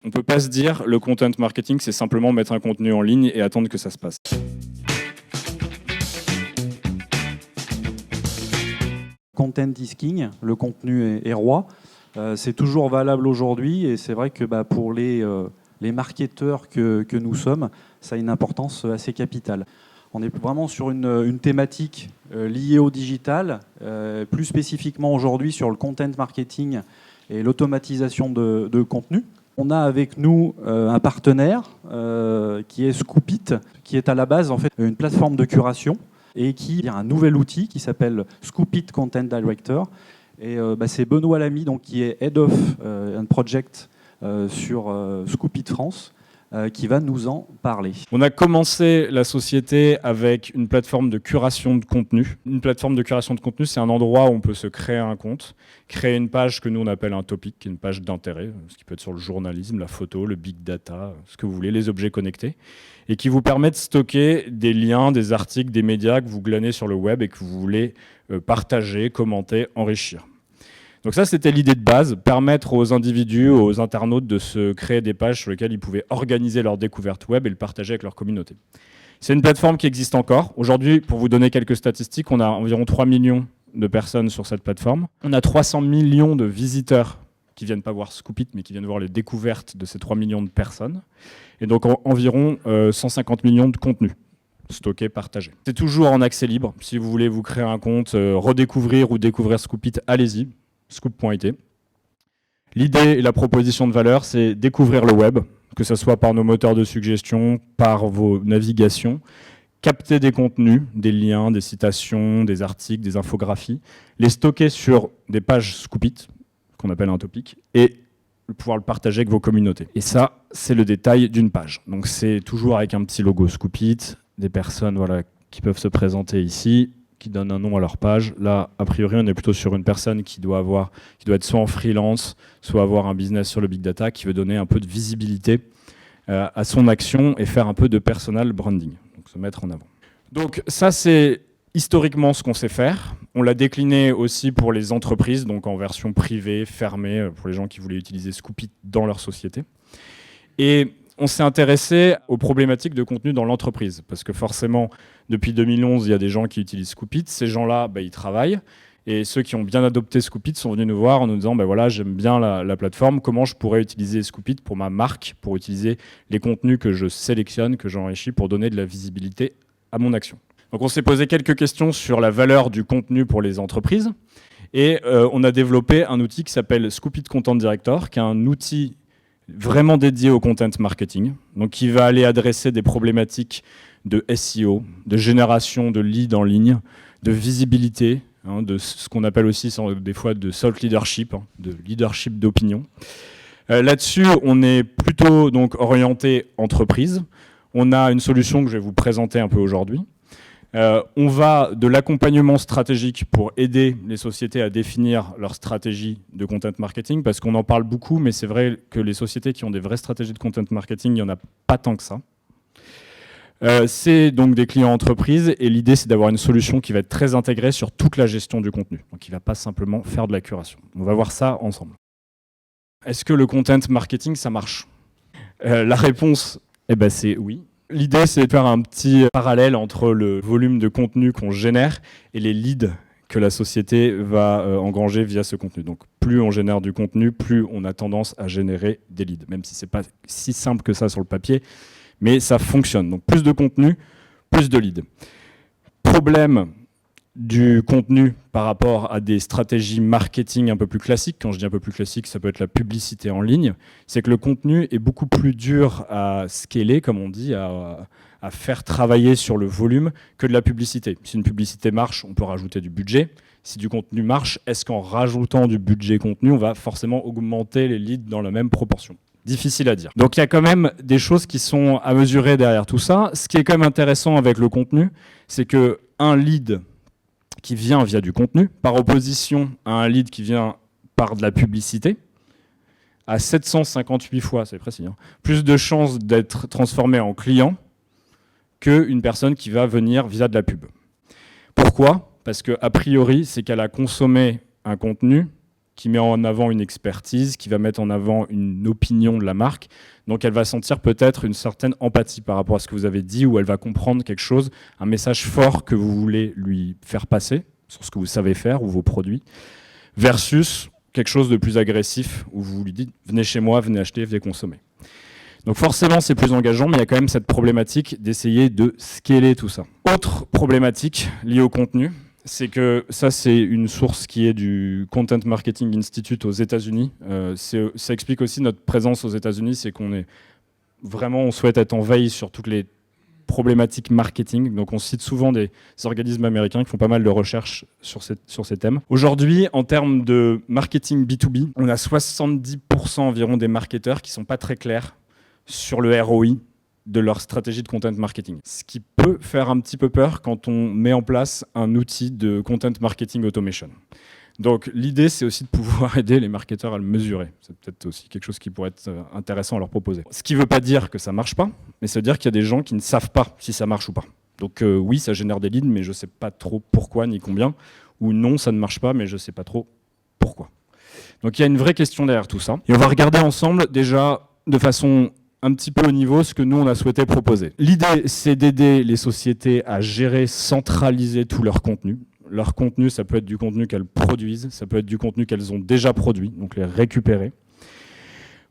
On ne peut pas se dire le content marketing, c'est simplement mettre un contenu en ligne et attendre que ça se passe. Content is king, le contenu est roi. C'est toujours valable aujourd'hui et c'est vrai que pour les marketeurs que nous sommes, ça a une importance assez capitale. On est vraiment sur une thématique liée au digital, plus spécifiquement aujourd'hui sur le content marketing et l'automatisation de contenu. On a avec nous un partenaire qui est Scoopit, qui est à la base en fait une plateforme de curation et qui a un nouvel outil qui s'appelle Scoopit Content Director. Et c'est Benoît Lamy, donc, qui est Head of and Project sur Scoopit France, qui va nous en parler. On a commencé la société avec une plateforme de curation de contenu. Une plateforme de curation de contenu, c'est un endroit où on peut se créer un compte, créer une page que nous on appelle un topic, une page d'intérêt, ce qui peut être sur le journalisme, la photo, le big data, ce que vous voulez, les objets connectés, et qui vous permet de stocker des liens, des articles, des médias que vous glanez sur le web et que vous voulez partager, commenter, enrichir. Donc ça, c'était l'idée de base, permettre aux individus, aux internautes de se créer des pages sur lesquelles ils pouvaient organiser leur découverte web et le partager avec leur communauté. C'est une plateforme qui existe encore. Aujourd'hui, pour vous donner quelques statistiques, on a environ 3 millions de personnes sur cette plateforme. On a 300 millions de visiteurs qui ne viennent pas voir Scoopit, mais qui viennent voir les découvertes de ces 3 millions de personnes. Et donc environ 150 millions de contenus stockés, partagés. C'est toujours en accès libre. Si vous voulez vous créer un compte, redécouvrir ou découvrir Scoopit, allez-y. Scoop.it. L'idée et la proposition de valeur, c'est découvrir le web, que ce soit par nos moteurs de suggestion, par vos navigations, capter des contenus, des liens, des citations, des articles, des infographies, les stocker sur des pages Scoopit, qu'on appelle un topic, et pouvoir le partager avec vos communautés. Et ça, c'est le détail d'une page. Donc c'est toujours avec un petit logo Scoopit, des personnes qui peuvent se présenter ici, qui donnent un nom à leur page. Là, a priori, on est plutôt sur une personne qui doit être soit en freelance, soit avoir un business sur le big data, qui veut donner un peu de visibilité à son action et faire un peu de personal branding, donc se mettre en avant. Donc ça, c'est historiquement ce qu'on sait faire. On l'a décliné aussi pour les entreprises, donc en version privée, fermée, pour les gens qui voulaient utiliser Scoopit dans leur société. Et on s'est intéressé aux problématiques de contenu dans l'entreprise, parce que forcément, depuis 2011, il y a des gens qui utilisent Scoopit. Ces gens-là, ils travaillent. Et ceux qui ont bien adopté Scoopit sont venus nous voir en nous disant voilà, j'aime bien la plateforme, comment je pourrais utiliser Scoopit pour ma marque, pour utiliser les contenus que je sélectionne, que j'enrichis, pour donner de la visibilité à mon action. Donc on s'est posé quelques questions sur la valeur du contenu pour les entreprises. Et on a développé un outil qui s'appelle Scoopit Content Director, qui est un outil vraiment dédié au content marketing, donc qui va aller adresser des problématiques de SEO, de génération de leads en ligne, de visibilité, de ce qu'on appelle aussi des fois de thought leadership, de leadership d'opinion. Là-dessus, on est plutôt donc orienté entreprise. On a une solution que je vais vous présenter un peu aujourd'hui. On va de l'accompagnement stratégique pour aider les sociétés à définir leur stratégie de content marketing, parce qu'on en parle beaucoup, mais c'est vrai que les sociétés qui ont des vraies stratégies de content marketing, il n'y en a pas tant que ça. C'est donc des clients entreprises, et l'idée c'est d'avoir une solution qui va être très intégrée sur toute la gestion du contenu, donc qui ne va pas simplement faire de la curation. On va voir ça ensemble. Est-ce que le content marketing, ça marche ? La réponse, c'est oui. L'idée, c'est de faire un petit parallèle entre le volume de contenu qu'on génère et les leads que la société va engranger via ce contenu. Donc, plus on génère du contenu, plus on a tendance à générer des leads, même si ce n'est pas si simple que ça sur le papier, mais ça fonctionne. Donc, plus de contenu, plus de leads. Problème du contenu par rapport à des stratégies marketing un peu plus classiques. Quand je dis un peu plus classique, ça peut être la publicité en ligne. C'est que le contenu est beaucoup plus dur à scaler, comme on dit, à faire travailler sur le volume que de la publicité. Si une publicité marche, on peut rajouter du budget. Si du contenu marche, est-ce qu'en rajoutant du budget contenu, on va forcément augmenter les leads dans la même proportion ? Difficile à dire. Donc il y a quand même des choses qui sont à mesurer derrière tout ça. Ce qui est quand même intéressant avec le contenu, c'est qu'un lead qui vient via du contenu, par opposition à un lead qui vient par de la publicité, a 758 fois, c'est précis, plus de chances d'être transformé en client qu'une personne qui va venir via de la pub. Pourquoi ? Parce qu'a priori, c'est qu'elle a consommé un contenu qui met en avant une expertise, qui va mettre en avant une opinion de la marque. Donc elle va sentir peut-être une certaine empathie par rapport à ce que vous avez dit, ou elle va comprendre quelque chose, un message fort que vous voulez lui faire passer sur ce que vous savez faire ou vos produits, versus quelque chose de plus agressif, où vous lui dites « venez chez moi, venez acheter, venez consommer ». Donc forcément, c'est plus engageant, mais il y a quand même cette problématique d'essayer de scaler tout ça. Autre problématique liée au contenu, c'est que ça, c'est une source qui est du Content Marketing Institute aux États-Unis. Ça explique aussi notre présence aux États-Unis, c'est on souhaite être en veille sur toutes les problématiques marketing. Donc on cite souvent des organismes américains qui font pas mal de recherches sur ces thèmes. Aujourd'hui, en termes de marketing B2B, on a 70% environ des marketeurs qui sont pas très clairs sur le ROI de leur stratégie de content marketing. Ce qui peut faire un petit peu peur quand on met en place un outil de content marketing automation. Donc l'idée, c'est aussi de pouvoir aider les marketeurs à le mesurer. C'est peut-être aussi quelque chose qui pourrait être intéressant à leur proposer. Ce qui ne veut pas dire que ça ne marche pas, mais ça veut dire qu'il y a des gens qui ne savent pas si ça marche ou pas. Donc oui, ça génère des leads, mais je ne sais pas trop pourquoi ni combien. Ou non, ça ne marche pas, mais je ne sais pas trop pourquoi. Donc il y a une vraie question derrière tout ça. Et on va regarder ensemble déjà de façon un petit peu au niveau ce que nous on a souhaité proposer. L'idée, c'est d'aider les sociétés à gérer, centraliser tout leur contenu. Leur contenu, ça peut être du contenu qu'elles produisent, ça peut être du contenu qu'elles ont déjà produit, donc les récupérer.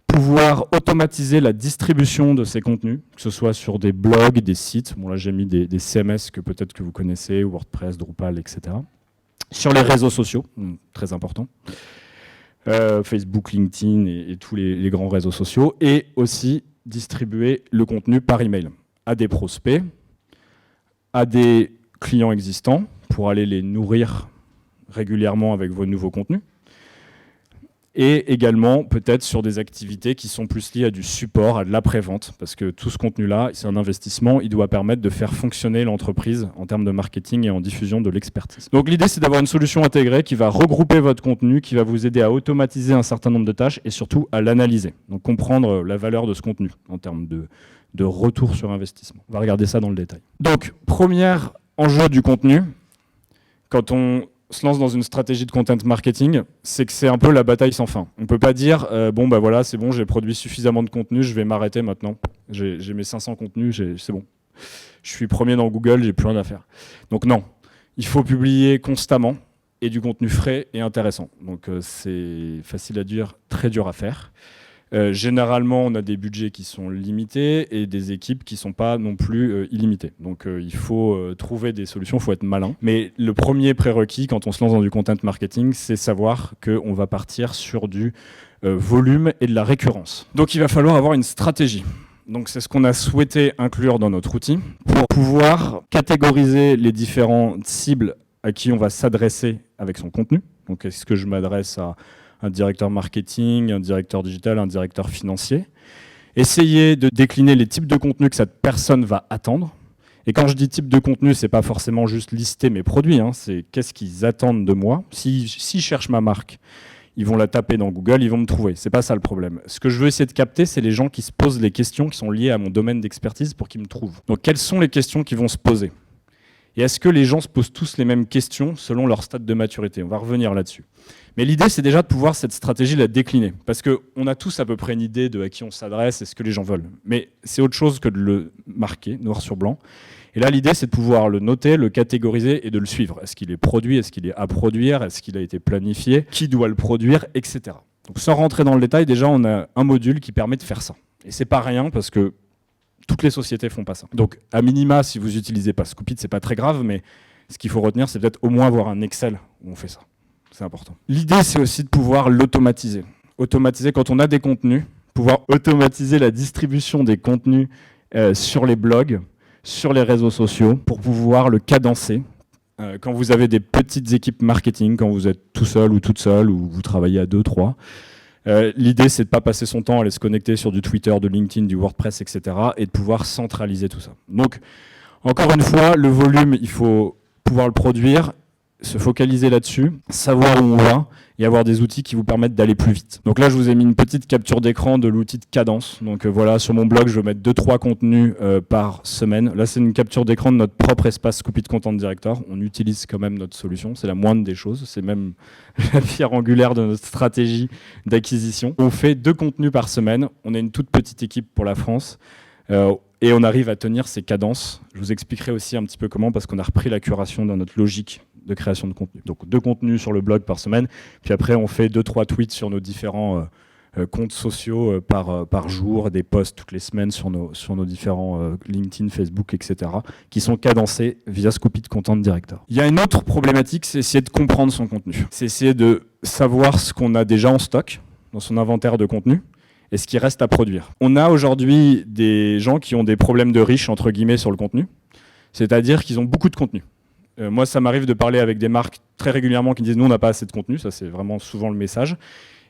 Pouvoir automatiser la distribution de ces contenus, que ce soit sur des blogs, des sites. Bon là j'ai mis des CMS que peut-être que vous connaissez, WordPress, Drupal, etc. Sur les réseaux sociaux, très important. Facebook, LinkedIn et tous les grands réseaux sociaux. Et aussi distribuer le contenu par email à des prospects, à des clients existants pour aller les nourrir régulièrement avec vos nouveaux contenus, et également peut-être sur des activités qui sont plus liées à du support, à de l'après-vente, parce que tout ce contenu-là, c'est un investissement, il doit permettre de faire fonctionner l'entreprise en termes de marketing et en diffusion de l'expertise. Donc l'idée, c'est d'avoir une solution intégrée qui va regrouper votre contenu, qui va vous aider à automatiser un certain nombre de tâches et surtout à l'analyser, donc comprendre la valeur de ce contenu en termes de retour sur investissement. On va regarder ça dans le détail. Donc, premier enjeu du contenu, quand on se lance dans une stratégie de content marketing, c'est que c'est un peu la bataille sans fin. On ne peut pas dire bon bah voilà, c'est bon, j'ai produit suffisamment de contenu, je vais m'arrêter maintenant. J'ai mes 500 contenus, c'est bon. Je suis premier dans Google, j'ai plus rien à faire. Donc non, il faut publier constamment et du contenu frais et intéressant. Donc c'est facile à dire, très dur à faire. Généralement, on a des budgets qui sont limités et des équipes qui ne sont pas non plus illimitées. Donc il faut trouver des solutions, il faut être malin. Mais le premier prérequis quand on se lance dans du content marketing, c'est savoir qu'on va partir sur du volume et de la récurrence. Donc il va falloir avoir une stratégie. Donc c'est ce qu'on a souhaité inclure dans notre outil pour pouvoir catégoriser les différentes cibles à qui on va s'adresser avec son contenu. Donc est-ce que je m'adresse à un directeur marketing, un directeur digital, un directeur financier. Essayer de décliner les types de contenus que cette personne va attendre. Et quand je dis type de contenu, c'est pas forcément juste lister mes produits, hein, c'est qu'est-ce qu'ils attendent de moi. S'ils cherchent ma marque, ils vont la taper dans Google, ils vont me trouver. C'est pas ça le problème. Ce que je veux essayer de capter, c'est les gens qui se posent les questions qui sont liées à mon domaine d'expertise pour qu'ils me trouvent. Donc quelles sont les questions qui vont se poser ? Et est-ce que les gens se posent tous les mêmes questions selon leur stade de maturité ? On va revenir là-dessus. Mais l'idée, c'est déjà de pouvoir cette stratégie la décliner. Parce qu'on a tous à peu près une idée de à qui on s'adresse et ce que les gens veulent. Mais c'est autre chose que de le marquer, noir sur blanc. Et là, l'idée, c'est de pouvoir le noter, le catégoriser et de le suivre. Est-ce qu'il est produit ? Est-ce qu'il est à produire ? Est-ce qu'il a été planifié ? Qui doit le produire ? Etc. Donc sans rentrer dans le détail, déjà, on a un module qui permet de faire ça. Et c'est pas rien parce que toutes les sociétés font pas ça. Donc, à minima, si vous n'utilisez pas Scoopit, c'est pas très grave, mais ce qu'il faut retenir, c'est peut-être au moins avoir un Excel où on fait ça. C'est important. L'idée, c'est aussi de pouvoir l'automatiser. Automatiser quand on a des contenus, pouvoir automatiser la distribution des contenus sur les blogs, sur les réseaux sociaux, pour pouvoir le cadencer. Quand vous avez des petites équipes marketing, quand vous êtes tout seul ou toute seule, ou vous travaillez à 2, 3, l'idée, c'est de ne pas passer son temps à aller se connecter sur du Twitter, de LinkedIn, du WordPress, etc. et de pouvoir centraliser tout ça. Donc, encore une fois, le volume, il faut pouvoir le produire. se focaliser là-dessus, savoir où on va et avoir des outils qui vous permettent d'aller plus vite. Donc là, je vous ai mis une petite capture d'écran de l'outil de Cadence. Donc voilà, sur mon blog, je vais mettre 2-3 contenus par semaine. Là, c'est une capture d'écran de notre propre espace Scoop It Content Director. On utilise quand même notre solution, c'est la moindre des choses. C'est même la pierre angulaire de notre stratégie d'acquisition. On fait 2 contenus par semaine. On est une toute petite équipe pour la France. Et on arrive à tenir ces cadences. Je vous expliquerai aussi un petit peu comment, parce qu'on a repris la curation dans notre logique de création de contenu. Donc 2 contenus sur le blog par semaine, puis après on fait 2-3 tweets sur nos différents comptes sociaux par jour, des posts toutes les semaines sur nos différents LinkedIn, Facebook, etc., qui sont cadencés via Scoop It Content Director. Il y a une autre problématique, c'est essayer de comprendre son contenu. C'est essayer de savoir ce qu'on a déjà en stock dans son inventaire de contenu, et ce qui reste à produire. On a aujourd'hui des gens qui ont des problèmes de riches, entre guillemets, sur le contenu, c'est-à-dire qu'ils ont beaucoup de contenu. Moi, ça m'arrive de parler avec des marques très régulièrement qui disent « nous, on n'a pas assez de contenu », ça c'est vraiment souvent le message,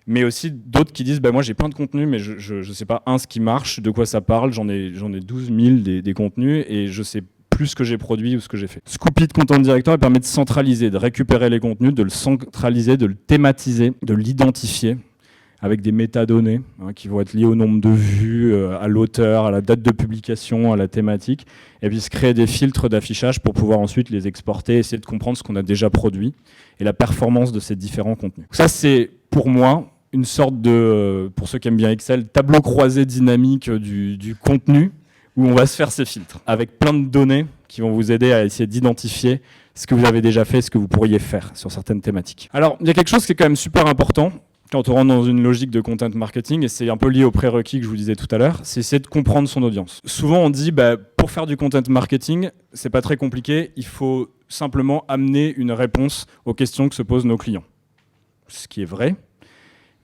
mais aussi d'autres qui disent bah, « moi, j'ai plein de contenu, mais je ne sais pas, ce qui marche, de quoi ça parle, j'en ai 12 000 des contenus, et je sais plus ce que j'ai produit ou ce que j'ai fait ». Scoop It Content Director permet de centraliser, de récupérer les contenus, de le centraliser, de le thématiser, de l'identifier, avec des métadonnées qui vont être liées au nombre de vues, à l'auteur, à la date de publication, à la thématique, et puis se créer des filtres d'affichage pour pouvoir ensuite les exporter, essayer de comprendre ce qu'on a déjà produit et la performance de ces différents contenus. Ça, c'est pour moi une sorte de, pour ceux qui aiment bien Excel, tableau croisé dynamique du contenu où on va se faire ces filtres, avec plein de données qui vont vous aider à essayer d'identifier ce que vous avez déjà fait, ce que vous pourriez faire sur certaines thématiques. Alors, il y a quelque chose qui est quand même super important, quand on rentre dans une logique de content marketing, et c'est un peu lié aux prérequis que je vous disais tout à l'heure, c'est essayer de comprendre son audience. Souvent on dit, pour faire du content marketing, c'est pas très compliqué, il faut simplement amener une réponse aux questions que se posent nos clients. Ce qui est vrai,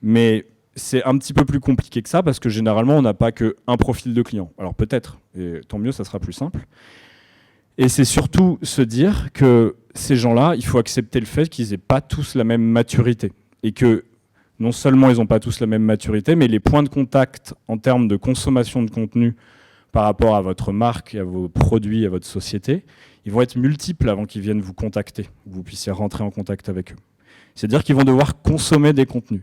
mais c'est un petit peu plus compliqué que ça, parce que généralement on n'a pas qu'un profil de client. Alors peut-être, et tant mieux, ça sera plus simple. Et c'est surtout se dire que ces gens-là, il faut accepter le fait qu'ils n'aient pas tous la même maturité, et que non seulement ils n'ont pas tous la même maturité, mais les points de contact en termes de consommation de contenu par rapport à votre marque, à vos produits, à votre société, ils vont être multiples avant qu'ils viennent vous contacter, que vous puissiez rentrer en contact avec eux. C'est-à-dire qu'ils vont devoir consommer des contenus.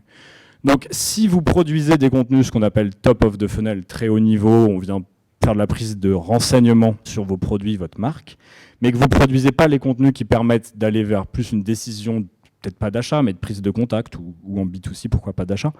Donc si vous produisez des contenus, ce qu'on appelle top of the funnel, très haut niveau, on vient faire de la prise de renseignements sur vos produits, votre marque, mais que vous ne produisez pas les contenus qui permettent d'aller vers plus une décision peut-être pas d'achat, mais de prise de contact, ou en B2C, pourquoi pas d'achat,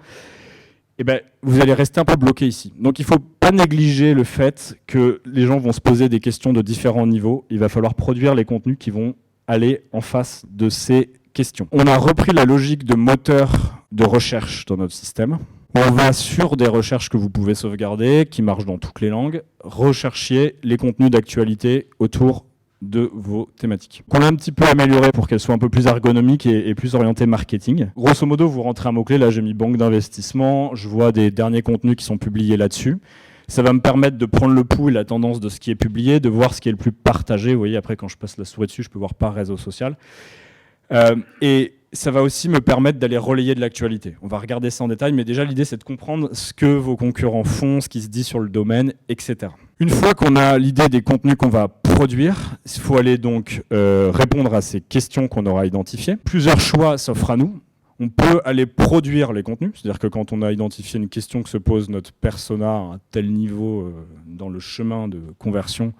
eh ben, vous allez rester un peu bloqué ici. Donc il ne faut pas négliger le fait que les gens vont se poser des questions de différents niveaux. Il va falloir produire les contenus qui vont aller en face de ces questions. On a repris la logique de moteur de recherche dans notre système. On va sur des recherches que vous pouvez sauvegarder, qui marchent dans toutes les langues, rechercher les contenus d'actualité autour de vos thématiques. On l'a un petit peu amélioré pour qu'elle soit un peu plus ergonomique et plus orientée marketing. Grosso modo, vous rentrez un mot-clé, là j'ai mis banque d'investissement, je vois des derniers contenus qui sont publiés là-dessus. Ça va me permettre de prendre le pouls et la tendance de ce qui est publié, de voir ce qui est le plus partagé. Vous voyez, après quand je passe la souris dessus, je peux voir par réseau social. Et ça va aussi me permettre d'aller relayer de l'actualité. On va regarder ça en détail, mais déjà l'idée c'est de comprendre ce que vos concurrents font, ce qui se dit sur le domaine, etc. Une fois qu'on a l'idée des contenus qu'on va produire, il faut aller donc répondre à ces questions qu'on aura identifiées. Plusieurs choix s'offrent à nous. On peut aller produire les contenus, c'est-à-dire que quand on a identifié une question que se pose notre persona à un tel niveau dans le chemin de conversion,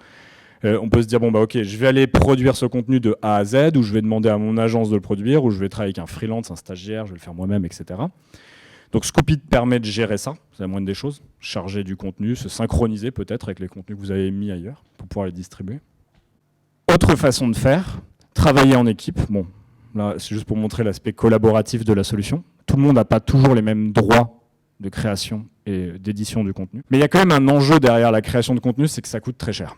on peut se dire, bon bah ok, je vais aller produire ce contenu de A à Z, ou je vais demander à mon agence de le produire, ou je vais travailler avec un freelance, un stagiaire, je vais le faire moi-même, etc. Donc Scoop It permet de gérer ça, c'est la moindre des choses, charger du contenu, se synchroniser peut-être avec les contenus que vous avez mis ailleurs, pour pouvoir les distribuer. Autre façon de faire, travailler en équipe. Bon, là c'est juste pour montrer l'aspect collaboratif de la solution. Tout le monde n'a pas toujours les mêmes droits de création et d'édition du contenu. Mais il y a quand même un enjeu derrière la création de contenu, c'est que ça coûte très cher.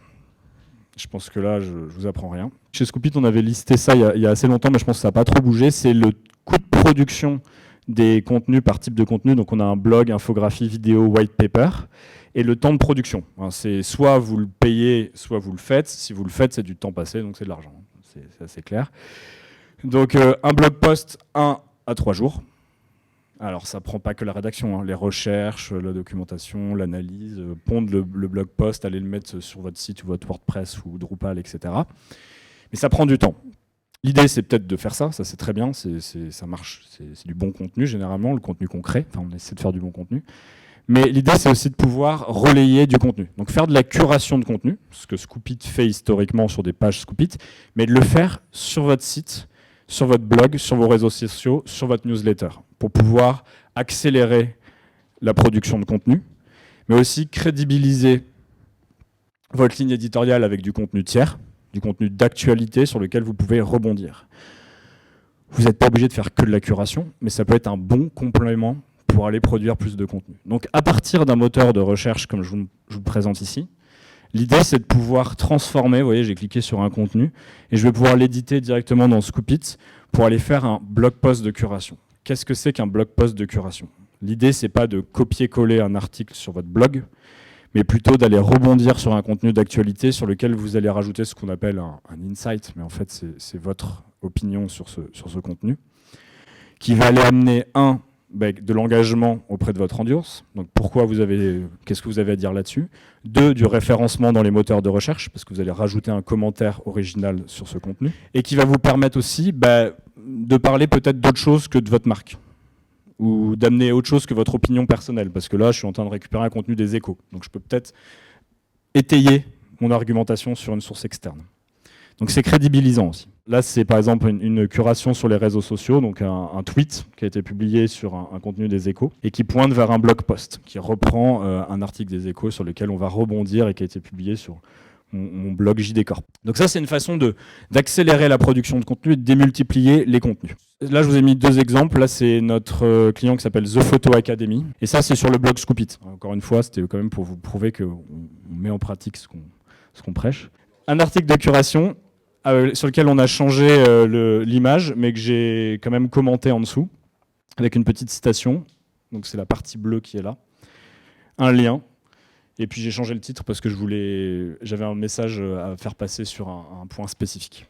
Je pense que là, je vous apprends rien. Chez Scoop It, on avait listé ça il y a assez longtemps, mais je pense que ça n'a pas trop bougé. C'est le coût de production des contenus par type de contenu. Donc on a un blog, infographie, vidéo, white paper, et le temps de production. C'est soit vous le payez, soit vous le faites. Si vous le faites, c'est du temps passé, donc c'est de l'argent. C'est assez clair. Donc un blog post, 1 à 3 jours. Alors ça prend pas que la rédaction, les recherches, la documentation, l'analyse, pondre le blog post, aller le mettre sur votre site ou votre WordPress ou Drupal, etc. Mais ça prend du temps. L'idée, c'est peut-être de faire ça c'est très bien, ça marche, c'est du bon contenu généralement, le contenu qu'on crée, enfin on essaie de faire du bon contenu. Mais l'idée, c'est aussi de pouvoir relayer du contenu. Donc faire de la curation de contenu, ce que Scoopit fait historiquement sur des pages Scoopit, mais de le faire sur votre site, sur votre blog, sur vos réseaux sociaux, sur votre newsletter, pour pouvoir accélérer la production de contenu, mais aussi crédibiliser votre ligne éditoriale avec du contenu tiers, du contenu d'actualité sur lequel vous pouvez rebondir. Vous n'êtes pas obligé de faire que de la curation, mais ça peut être un bon complément pour aller produire plus de contenu. Donc à partir d'un moteur de recherche comme je vous présente ici, l'idée c'est de pouvoir transformer, vous voyez j'ai cliqué sur un contenu, et je vais pouvoir l'éditer directement dans Scoopit pour aller faire un blog post de curation. Qu'est-ce que c'est qu'un blog post de curation? L'idée c'est pas de copier-coller un article sur votre blog, mais plutôt d'aller rebondir sur un contenu d'actualité sur lequel vous allez rajouter ce qu'on appelle un insight, mais en fait c'est votre opinion sur ce contenu, qui va aller amener de l'engagement auprès de votre audience. Donc qu'est-ce que vous avez à dire là-dessus? 2, du référencement dans les moteurs de recherche, parce que vous allez rajouter un commentaire original sur ce contenu, et qui va vous permettre aussi de parler peut-être d'autre chose que de votre marque, ou d'amener autre chose que votre opinion personnelle, parce que là, je suis en train de récupérer un contenu des Échos. Donc je peux peut-être étayer mon argumentation sur une source externe. Donc c'est crédibilisant aussi. Là, c'est par exemple une curation sur les réseaux sociaux, donc un tweet qui a été publié sur un contenu des Échos et qui pointe vers un blog post, qui reprend un article des Échos sur lequel on va rebondir et qui a été publié sur mon blog JD Corp. Donc ça, c'est une façon d'accélérer la production de contenu et de démultiplier les contenus. Là, je vous ai mis 2 exemples. Là, c'est notre client qui s'appelle The Photo Academy. Et ça, c'est sur le blog Scoopit. Encore une fois, c'était quand même pour vous prouver qu'on met en pratique ce qu'on prêche. Un article de curation sur lequel on a changé l'image, mais que j'ai quand même commenté en dessous, avec une petite citation. Donc c'est la partie bleue qui est là. Un lien. Et puis j'ai changé le titre parce que j'avais un message à faire passer sur un point spécifique.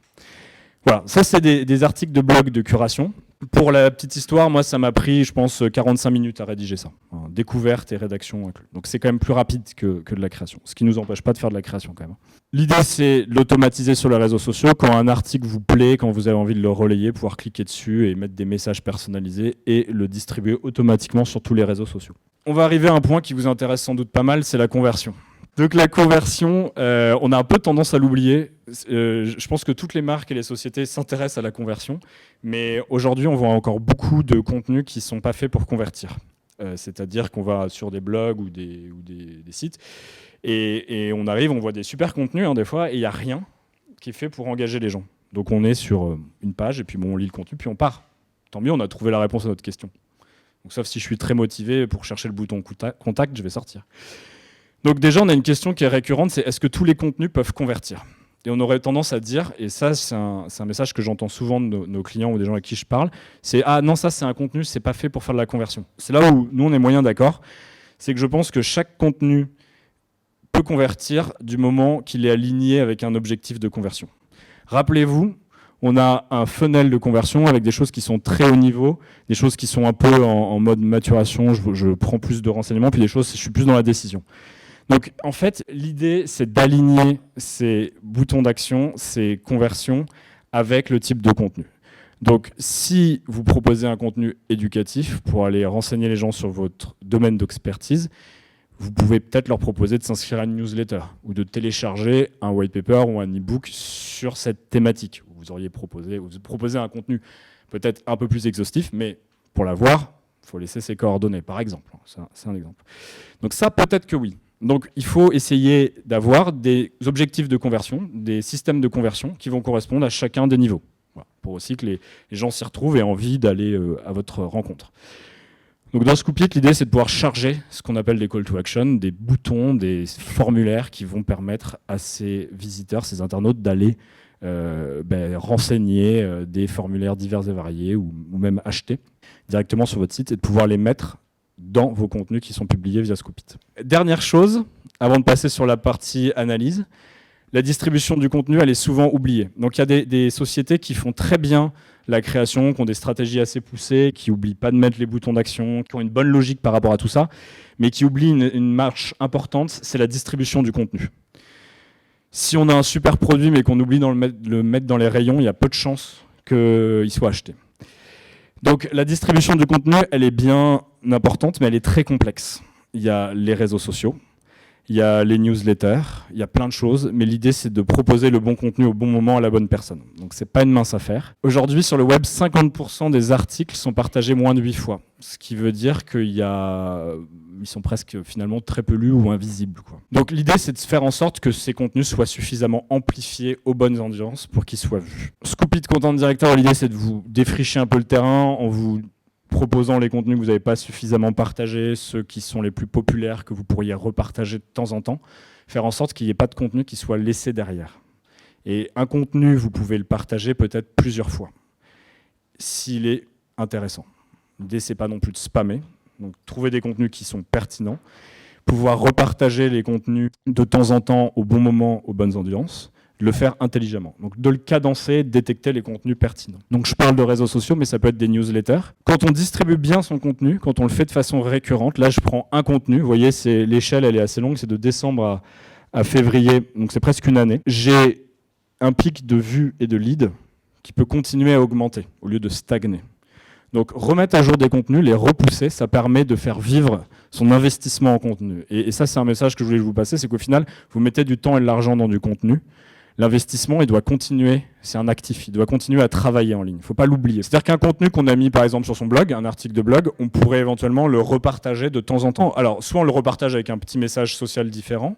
Voilà, ça c'est des articles de blog de curation. Pour la petite histoire, moi ça m'a pris, je pense, 45 minutes à rédiger ça. Découverte et rédaction inclus. Donc c'est quand même plus rapide que de la création, ce qui ne nous empêche pas de faire de la création quand même. L'idée c'est de l'automatiser sur les réseaux sociaux. Quand un article vous plaît, quand vous avez envie de le relayer, pouvoir cliquer dessus et mettre des messages personnalisés et le distribuer automatiquement sur tous les réseaux sociaux. On va arriver à un point qui vous intéresse sans doute pas mal, c'est la conversion. Donc la conversion, on a un peu tendance à l'oublier. Je pense que toutes les marques et les sociétés s'intéressent à la conversion, mais aujourd'hui on voit encore beaucoup de contenus qui ne sont pas faits pour convertir. C'est-à-dire qu'on va sur des blogs ou des sites et on arrive, on voit des super contenus des fois et il n'y a rien qui est fait pour engager les gens. Donc on est sur une page et puis on lit le contenu puis on part. Tant mieux, on a trouvé la réponse à notre question. Donc, sauf si je suis très motivé pour chercher le bouton contact, je vais sortir. Donc déjà, on a une question qui est récurrente, c'est est-ce que tous les contenus peuvent convertir? Et on aurait tendance à dire, et ça c'est un message que j'entends souvent de nos clients ou des gens avec qui je parle, c'est ah non, ça c'est un contenu, c'est pas fait pour faire de la conversion. C'est là où nous on est moyen d'accord, c'est que je pense que chaque contenu peut convertir du moment qu'il est aligné avec un objectif de conversion. Rappelez-vous, on a un funnel de conversion avec des choses qui sont très haut niveau, des choses qui sont un peu en mode maturation, je prends plus de renseignements, puis des choses, je suis plus dans la décision. Donc en fait, l'idée, c'est d'aligner ces boutons d'action, ces conversions, avec le type de contenu. Donc si vous proposez un contenu éducatif pour aller renseigner les gens sur votre domaine d'expertise, vous pouvez peut-être leur proposer de s'inscrire à une newsletter ou de télécharger un white paper ou un e-book sur cette thématique. Vous proposez un contenu peut-être un peu plus exhaustif, mais pour l'avoir, il faut laisser ses coordonnées, par exemple. C'est un exemple. Donc ça, peut-être que oui. Donc il faut essayer d'avoir des objectifs de conversion, des systèmes de conversion qui vont correspondre à chacun des niveaux, voilà, pour aussi que les gens s'y retrouvent et aient envie d'aller à votre rencontre. Donc dans Scoopit, l'idée c'est de pouvoir charger ce qu'on appelle des call to action, des boutons, des formulaires qui vont permettre à ces visiteurs, ces internautes d'aller renseigner des formulaires divers et variés ou même acheter directement sur votre site et de pouvoir les mettre dans vos contenus qui sont publiés via Scoopit. Dernière chose, avant de passer sur la partie analyse, la distribution du contenu, elle est souvent oubliée. Donc il y a des sociétés qui font très bien la création, qui ont des stratégies assez poussées, qui n'oublient pas de mettre les boutons d'action, qui ont une bonne logique par rapport à tout ça, mais qui oublient une marche importante, c'est la distribution du contenu. Si on a un super produit mais qu'on oublie de le mettre dans les rayons, il y a peu de chances qu'il soit acheté. Donc la distribution du contenu, elle est bien importante, mais elle est très complexe. Il y a les réseaux sociaux, il y a les newsletters, il y a plein de choses, mais l'idée c'est de proposer le bon contenu au bon moment à la bonne personne. Donc c'est pas une mince affaire. Aujourd'hui sur le web, 50% des articles sont partagés moins de 8 fois, ce qui veut dire ils sont presque finalement très peu lus ou invisibles, quoi. Donc l'idée c'est de faire en sorte que ces contenus soient suffisamment amplifiés aux bonnes audiences pour qu'ils soient vus. Scoop It Content Director, l'idée c'est de vous défricher un peu le terrain en vous proposant les contenus que vous n'avez pas suffisamment partagés, ceux qui sont les plus populaires que vous pourriez repartager de temps en temps, faire en sorte qu'il n'y ait pas de contenu qui soit laissé derrière. Et un contenu, vous pouvez le partager peut-être plusieurs fois, s'il est intéressant. L'idée, c'est pas non plus de spammer, donc trouver des contenus qui sont pertinents, pouvoir repartager les contenus de temps en temps, au bon moment, aux bonnes audiences, le faire intelligemment. Donc de le cadencer, détecter les contenus pertinents. Donc je parle de réseaux sociaux, mais ça peut être des newsletters. Quand on distribue bien son contenu, quand on le fait de façon récurrente, là je prends un contenu, vous voyez, l'échelle elle est assez longue, c'est de décembre à février, donc c'est presque une année. J'ai un pic de vues et de leads qui peut continuer à augmenter au lieu de stagner. Donc remettre à jour des contenus, les repousser, ça permet de faire vivre son investissement en contenu. Et ça c'est un message que je voulais vous passer, c'est qu'au final, vous mettez du temps et de l'argent dans du contenu. L'investissement, il doit continuer, c'est un actif, il doit continuer à travailler en ligne. Il ne faut pas l'oublier. C'est-à-dire qu'un contenu qu'on a mis par exemple sur son blog, un article de blog, on pourrait éventuellement le repartager de temps en temps. Alors, soit on le repartage avec un petit message social différent,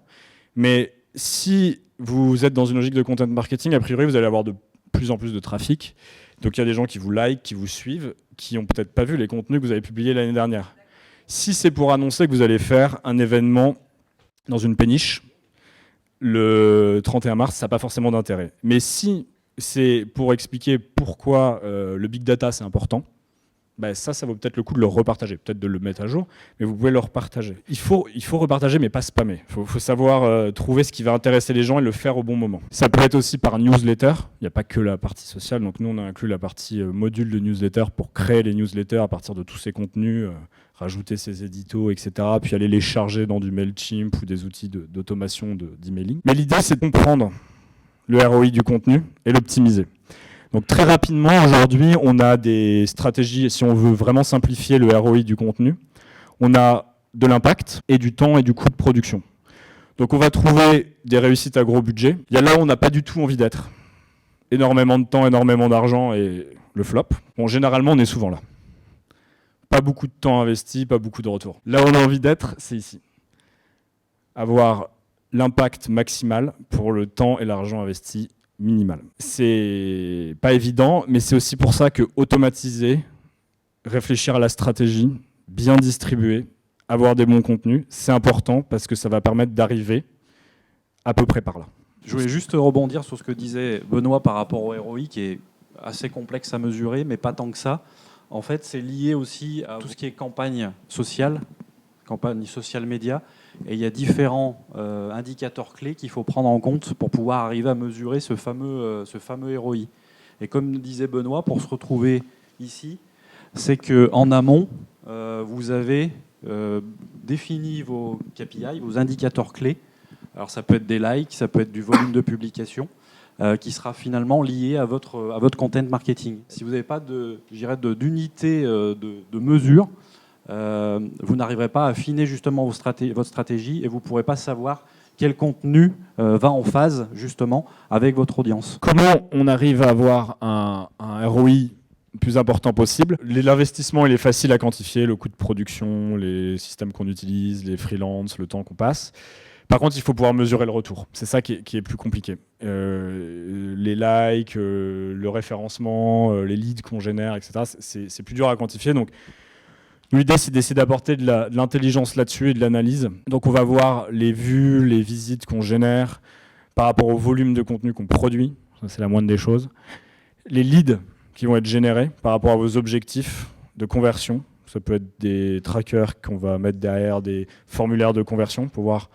mais si vous êtes dans une logique de content marketing, a priori, vous allez avoir de plus en plus de trafic. Donc il y a des gens qui vous like, qui vous suivent, qui n'ont peut-être pas vu les contenus que vous avez publiés l'année dernière. Si c'est pour annoncer que vous allez faire un événement dans une péniche, le 31 mars, ça n'a pas forcément d'intérêt. Mais si c'est pour expliquer pourquoi le big data c'est important, ça vaut peut-être le coup de le repartager, peut-être de le mettre à jour, mais vous pouvez le repartager. Il faut repartager, mais pas spammer. Il faut savoir trouver ce qui va intéresser les gens et le faire au bon moment. Ça peut être aussi par newsletter. Il n'y a pas que la partie sociale, donc nous on a inclus la partie module de newsletter pour créer les newsletters à partir de tous ces contenus, rajouter ces éditos, etc. Puis aller les charger dans du MailChimp ou des outils d'automation d'emailing. Mais l'idée c'est de comprendre le ROI du contenu et l'optimiser. Donc très rapidement, aujourd'hui, on a des stratégies, si on veut vraiment simplifier le ROI du contenu, on a de l'impact et du temps et du coût de production. Donc on va trouver des réussites à gros budget. Il y a là où on n'a pas du tout envie d'être. Énormément de temps, énormément d'argent et le flop. Bon, généralement, on est souvent là. Pas beaucoup de temps investi, pas beaucoup de retour. Là où on a envie d'être, c'est ici. Avoir l'impact maximal pour le temps et l'argent investi minimal. C'est pas évident, mais c'est aussi pour ça que automatiser, réfléchir à la stratégie, bien distribuer, avoir des bons contenus, c'est important parce que ça va permettre d'arriver à peu près par là. Je voulais juste rebondir sur ce que disait Benoît par rapport au ROI, qui est assez complexe à mesurer, mais pas tant que ça. En fait, c'est lié aussi à tout ce qui est campagne sociale média. Et il y a différents indicateurs clés qu'il faut prendre en compte pour pouvoir arriver à mesurer ce fameux ROI. Et comme disait Benoît, pour se retrouver ici, c'est qu'en amont, vous avez défini vos KPI, vos indicateurs clés. Alors ça peut être des likes, ça peut être du volume de publication, qui sera finalement lié à votre content marketing. Si vous n'avez pas d'unité de mesure, vous n'arriverez pas à affiner justement votre stratégie et vous ne pourrez pas savoir quel contenu va en phase justement avec votre audience. Comment on arrive à avoir un ROI le plus important possible? L'investissement, il est facile à quantifier, le coût de production, les systèmes qu'on utilise, les freelances, le temps qu'on passe. Par contre, il faut pouvoir mesurer le retour. C'est ça qui est plus compliqué. Les likes, le référencement, les leads qu'on génère, etc., c'est plus dur à quantifier. Donc, l'idée, c'est d'essayer d'apporter de l'intelligence là-dessus et de l'analyse. Donc, on va voir les vues, les visites qu'on génère par rapport au volume de contenu qu'on produit. Ça, c'est la moindre des choses. Les leads qui vont être générés par rapport à vos objectifs de conversion. Ça peut être des trackers qu'on va mettre derrière des formulaires de conversion pour voir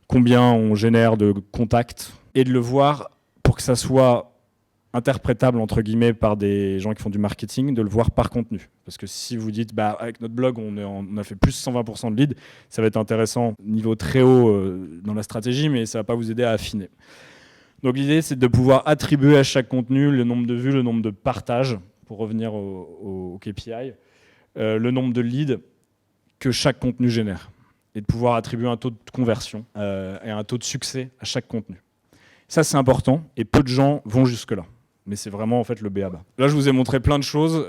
combien on génère de contacts et de le voir pour que ça soit interprétable entre guillemets par des gens qui font du marketing, de le voir par contenu. Parce que si vous dites avec notre blog on a fait plus 120% de leads, ça va être intéressant niveau très haut dans la stratégie, mais ça va pas vous aider à affiner. Donc l'idée, c'est de pouvoir attribuer à chaque contenu le nombre de vues, le nombre de partages, pour revenir au KPI, le nombre de leads que chaque contenu génère, et de pouvoir attribuer un taux de conversion et un taux de succès à chaque contenu. Ça, c'est important, et peu de gens vont jusque-là. Mais c'est vraiment en fait le b.a.-ba. Là, je vous ai montré plein de choses,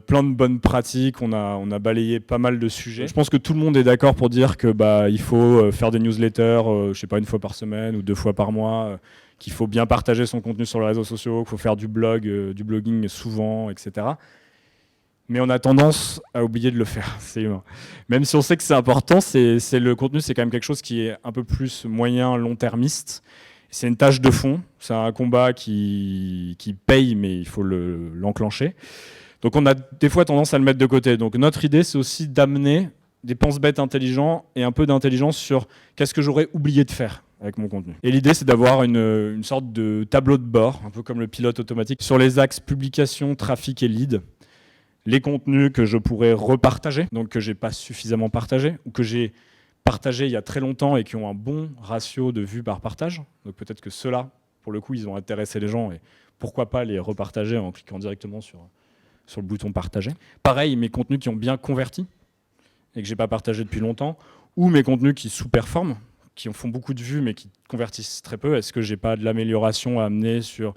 plein de bonnes pratiques, on a balayé pas mal de sujets. Je pense que tout le monde est d'accord pour dire que il faut faire des newsletters, je sais pas, 1 fois par semaine ou 2 fois par mois, qu'il faut bien partager son contenu sur les réseaux sociaux, qu'il faut faire du blogging souvent, etc. Mais on a tendance à oublier de le faire, c'est humain. Même si on sait que c'est important, le contenu, c'est quand même quelque chose qui est un peu plus moyen, long-termiste. C'est une tâche de fond, c'est un combat qui paye, mais il faut l'enclencher. Donc on a des fois tendance à le mettre de côté. Donc notre idée, c'est aussi d'amener des pense-bêtes intelligents et un peu d'intelligence sur qu'est-ce que j'aurais oublié de faire avec mon contenu. Et l'idée, c'est d'avoir une sorte de tableau de bord, un peu comme le pilote automatique, sur les axes publication, trafic et lead. Les contenus que je pourrais repartager, donc que j'ai pas suffisamment partagé, ou que j'ai partagé il y a très longtemps et qui ont un bon ratio de vues par partage. Donc peut-être que ceux-là, pour le coup, ils ont intéressé les gens et pourquoi pas les repartager en cliquant directement sur le bouton partager. Pareil, mes contenus qui ont bien converti et que j'ai pas partagé depuis longtemps, ou mes contenus qui sous-performent, qui font beaucoup de vues mais qui convertissent très peu. Est-ce que j'ai pas de l'amélioration à amener sur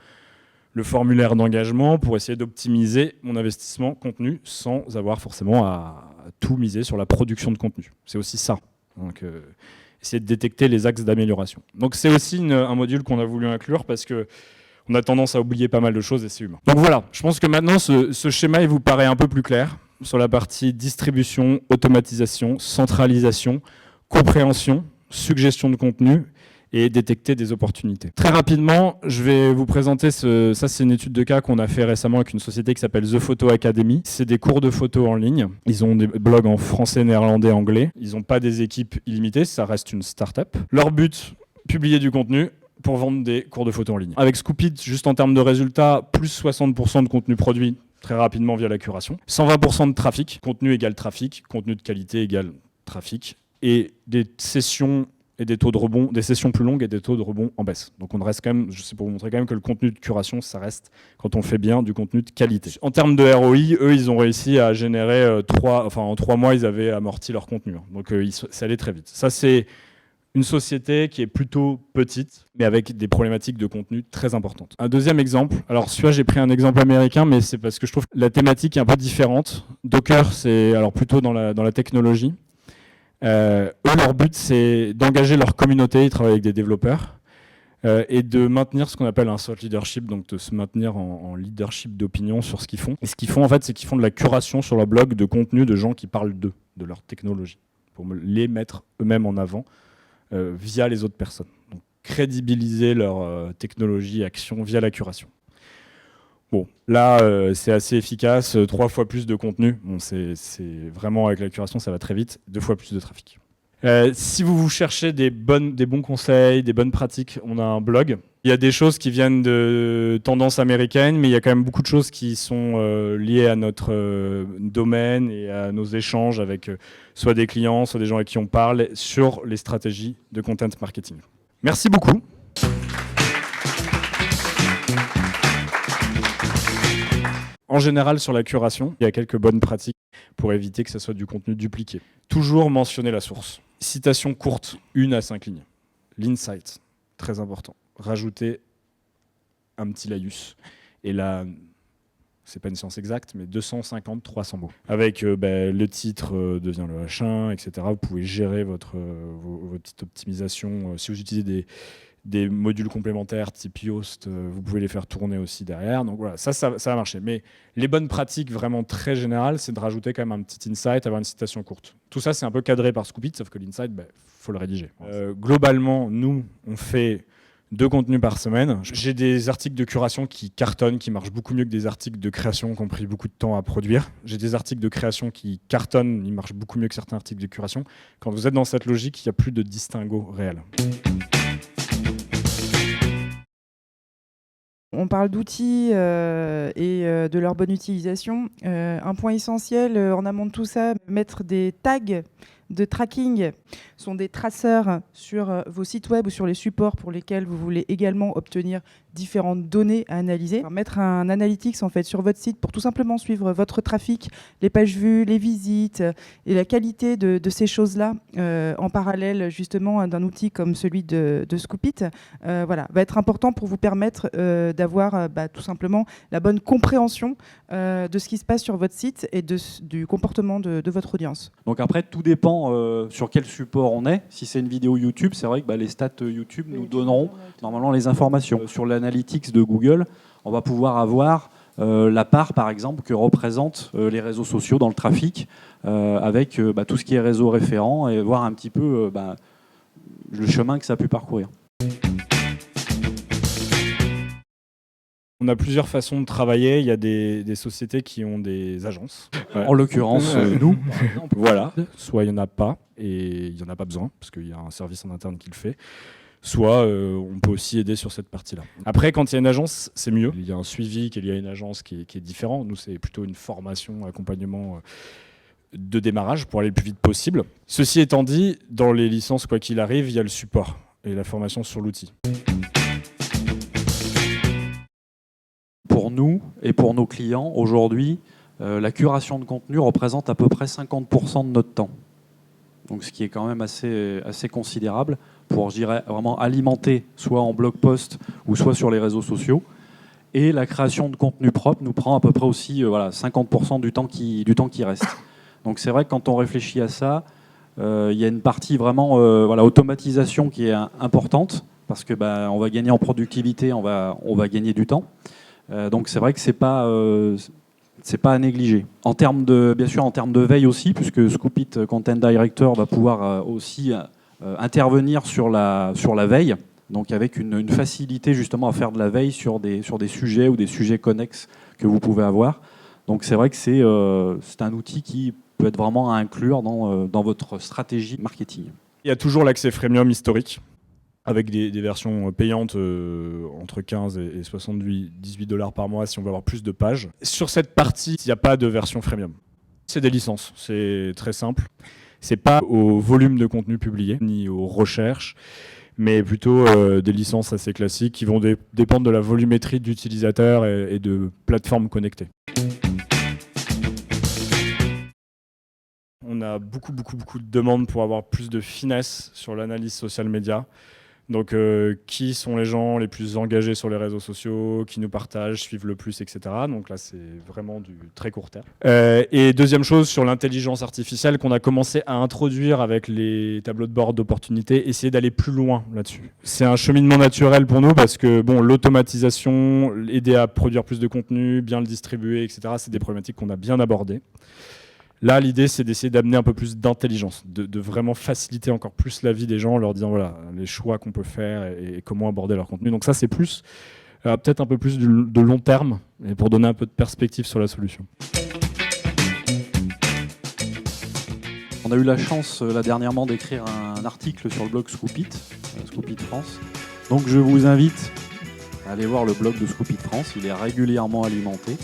le formulaire d'engagement pour essayer d'optimiser mon investissement contenu sans avoir forcément à tout miser sur la production de contenu. C'est aussi ça. Donc, essayer de détecter les axes d'amélioration. Donc c'est aussi un module qu'on a voulu inclure parce qu'on a tendance à oublier pas mal de choses et c'est humain. Donc voilà, je pense que maintenant ce schéma il vous paraît un peu plus clair sur la partie distribution, automatisation, centralisation, compréhension, suggestion de contenu et détecter des opportunités. Très rapidement, je vais vous présenter ça, c'est une étude de cas qu'on a fait récemment avec une société qui s'appelle The Photo Academy. C'est des cours de photo en ligne. Ils ont des blogs en français, néerlandais, anglais. Ils n'ont pas des équipes illimitées, ça reste une start-up. Leur but, publier du contenu pour vendre des cours de photo en ligne. Avec Scoopit, juste en termes de résultats, plus 60% de contenu produit très rapidement via la curation. 120% de trafic, contenu égale trafic, contenu de qualité égale trafic. Et des sessions et des taux de rebond, des sessions plus longues et des taux de rebond en baisse. Donc on reste quand même, c'est pour vous montrer quand même que le contenu de curation, ça reste, quand on le fait bien, du contenu de qualité. En termes de ROI, eux, ils ont réussi à générer en 3 mois, ils avaient amorti leur contenu. Donc ça allait très vite. Ça, c'est une société qui est plutôt petite, mais avec des problématiques de contenu très importantes. Un deuxième exemple, alors celui-là, j'ai pris un exemple américain, mais c'est parce que je trouve que la thématique est un peu différente. Docker, c'est alors plutôt dans la technologie. Eux, leur but, c'est d'engager leur communauté, ils travaillent avec des développeurs, et de maintenir ce qu'on appelle un thought leadership, donc de se maintenir en leadership d'opinion sur ce qu'ils font. Et ce qu'ils font, en fait, c'est qu'ils font de la curation sur leur blog de contenu de gens qui parlent d'eux, de leur technologie, pour les mettre eux-mêmes en avant via les autres personnes. Donc, crédibiliser leur technologie, action via la curation. Bon, là, c'est assez efficace, 3 fois plus de contenu. Bon, c'est vraiment, avec la curation, ça va très vite, 2 fois plus de trafic. Si vous cherchez des bons conseils, des bonnes pratiques, on a un blog. Il y a des choses qui viennent de tendances américaines, mais il y a quand même beaucoup de choses qui sont liées à notre domaine et à nos échanges avec soit des clients, soit des gens avec qui on parle sur les stratégies de content marketing. Merci beaucoup. En général, sur la curation, il y a quelques bonnes pratiques pour éviter que ce soit du contenu dupliqué. Toujours mentionner la source. Citation courte, 1 à 5 lignes. L'insight, très important. Rajouter un petit laïus. Et là, c'est pas une science exacte, mais 250-300 mots. Avec le titre devient le H1, etc. Vous pouvez gérer votre petite optimisation. Si vous utilisez des modules complémentaires type Yoast, vous pouvez les faire tourner aussi derrière. Donc voilà, ça va marcher. Mais les bonnes pratiques vraiment très générales, c'est de rajouter quand même un petit insight, avoir une citation courte. Tout ça, c'est un peu cadré par Scoopit, sauf que l'insight, faut le rédiger. Globalement, nous, on fait 2 contenus par semaine. J'ai des articles de curation qui cartonnent, qui marchent beaucoup mieux que des articles de création qui ont pris beaucoup de temps à produire. J'ai des articles de création qui cartonnent, ils marchent beaucoup mieux que certains articles de curation. Quand vous êtes dans cette logique, il n'y a plus de distinguo réel. On parle d'outils et de leur bonne utilisation. Un point essentiel en amont de tout ça, mettre des tags de tracking sont des traceurs sur vos sites web ou sur les supports pour lesquels vous voulez également obtenir différentes données à analyser. Mettre un analytics en fait sur votre site pour tout simplement suivre votre trafic, les pages vues, les visites et la qualité de ces choses-là en parallèle justement d'un outil comme celui de Scoopit, va être important pour vous permettre d'avoir tout simplement la bonne compréhension de ce qui se passe sur votre site et du comportement de votre audience. Donc après, tout dépend sur quel support on est. Si c'est une vidéo YouTube, c'est vrai que les stats YouTube nous donneront normalement les informations. Sur l'analytics de Google, on va pouvoir avoir la part, par exemple, que représentent les réseaux sociaux dans le trafic, avec tout ce qui est réseau référent, et voir un petit peu le chemin que ça a pu parcourir. On a plusieurs façons de travailler. Il y a des sociétés qui ont des agences. En l'occurrence, nous. Par exemple, voilà. Soit il n'y en a pas et il n'y en a pas besoin parce qu'il y a un service en interne qui le fait. Soit on peut aussi aider sur cette partie-là. Après, quand il y a une agence, c'est mieux. Il y a un suivi qu'il y a une agence qui est différent. Nous, c'est plutôt une formation, accompagnement de démarrage pour aller le plus vite possible. Ceci étant dit, dans les licences, quoi qu'il arrive, il y a le support et la formation sur l'outil. Pour nous et pour nos clients, aujourd'hui, la curation de contenu représente à peu près 50% de notre temps. Donc, ce qui est quand même assez considérable pour, je dirais, vraiment alimenter soit en blog post ou soit sur les réseaux sociaux. Et la création de contenu propre nous prend à peu près aussi 50% du temps qui reste. Donc c'est vrai que quand on réfléchit à ça, il y a une partie vraiment automatisation qui est importante parce que on va gagner en productivité, on va gagner du temps. Donc c'est vrai que c'est pas à négliger. Bien sûr en termes de veille aussi, puisque Scoopit Content Director va pouvoir aussi intervenir sur la veille, donc avec une facilité justement à faire de la veille sur des sujets ou des sujets connexes que vous pouvez avoir. Donc c'est vrai que c'est un outil qui peut être vraiment à inclure dans votre stratégie marketing. Il y a toujours l'accès freemium historique, avec des versions payantes entre 15 et 18 $ par mois si on veut avoir plus de pages. Sur cette partie, il n'y a pas de version freemium. C'est des licences, c'est très simple. C'est pas au volume de contenu publié, ni aux recherches, mais plutôt des licences assez classiques qui vont dépendre de la volumétrie d'utilisateurs et de plateformes connectées. On a beaucoup de demandes pour avoir plus de finesse sur l'analyse social media. Donc, qui sont les gens les plus engagés sur les réseaux sociaux, qui nous partagent, suivent le plus, etc. Donc là, c'est vraiment du très court terme. Et deuxième chose, sur l'intelligence artificielle qu'on a commencé à introduire avec les tableaux de bord d'opportunités, essayer d'aller plus loin là-dessus. C'est un cheminement naturel pour nous parce que l'automatisation, aider à produire plus de contenu, bien le distribuer, etc., c'est des problématiques qu'on a bien abordées. Là, l'idée, c'est d'essayer d'amener un peu plus d'intelligence, de vraiment faciliter encore plus la vie des gens en leur disant voilà, les choix qu'on peut faire et comment aborder leur contenu. Donc ça, c'est plus peut-être un peu plus de long terme et pour donner un peu de perspective sur la solution. On a eu la chance là dernièrement d'écrire un article sur le blog Scoopit France. Donc je vous invite à aller voir le blog de Scoopit France. Il est régulièrement alimenté.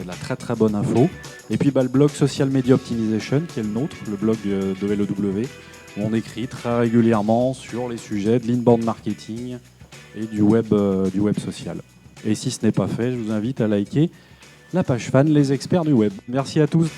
La très bonne info. Et puis le blog Social Media Optimization, qui est le nôtre, le blog de LEW, où on écrit très régulièrement sur les sujets de l'inbound marketing et du web social. Et si ce n'est pas fait, je vous invite à liker la page fan Les Experts du Web. Merci à tous.